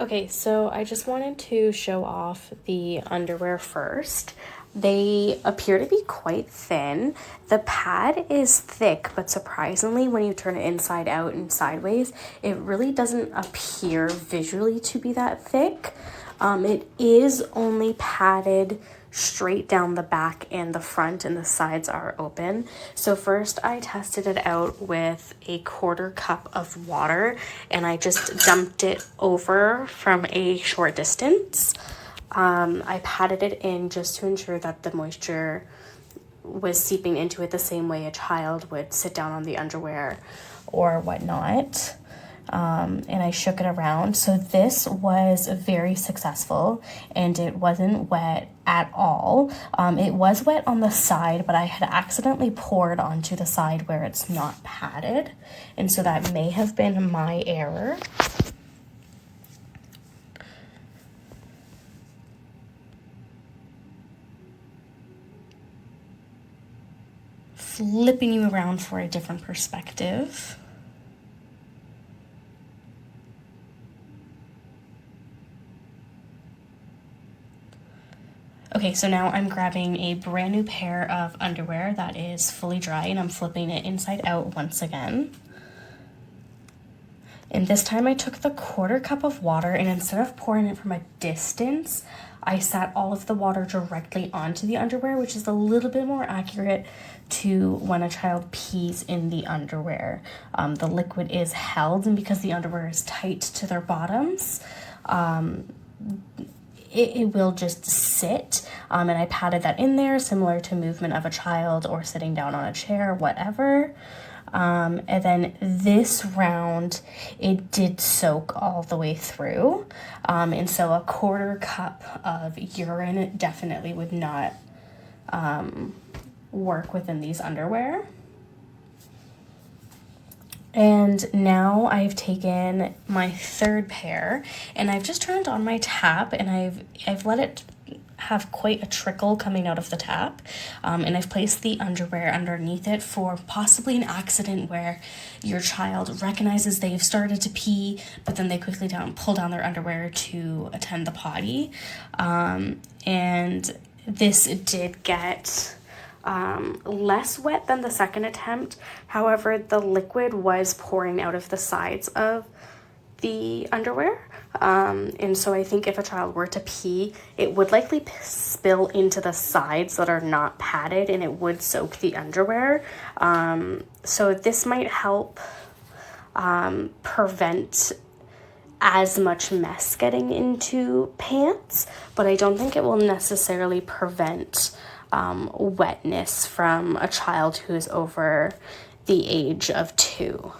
Okay, so I just wanted to show off the underwear first. They appear to be quite thin. The pad is thick, but surprisingly, when you turn it inside out and sideways, it really doesn't appear visually to be that thick. It is only padded straight down the back and the front, and the sides are open. So first I tested it out with a 1/4 cup of water, and I just dumped it over from a short distance. I patted it in just to ensure that the moisture was seeping into it the same way a child would sit down on the underwear or whatnot. And I shook it around. So this was very successful, and it wasn't wet at all. It was wet on the side, but I had accidentally poured onto the side where it's not padded, and so that may have been my error. Flipping you around for a different perspective. Okay, so now I'm grabbing a brand new pair of underwear that is fully dry, and I'm flipping it inside out once again. And this time I took the 1/4 cup of water, and instead of pouring it from a distance, I sat all of the water directly onto the underwear, which is a little bit more accurate to when a child pees in the underwear. The liquid is held, and because the underwear is tight to their bottoms, it will just sit, and I patted that in there, similar to movement of a child or sitting down on a chair, whatever. And then this round, it did soak all the way through, and so a 1/4 cup of urine definitely would not work within these underwear. And now I've taken my 3rd pair, and I've just turned on my tap, and I've let it have quite a trickle coming out of the tap, and I've placed the underwear underneath it for possibly an accident where your child recognizes they've started to pee, but then they quickly pull down their underwear to attend the potty. And this did get less wet than the second attempt. However, the liquid was pouring out of the sides of the underwear. And so I think if a child were to pee, it would likely spill into the sides that are not padded, and it would soak the underwear. So this might help prevent as much mess getting into pants, but I don't think it will necessarily prevent wetness from a child who's over the age of 2.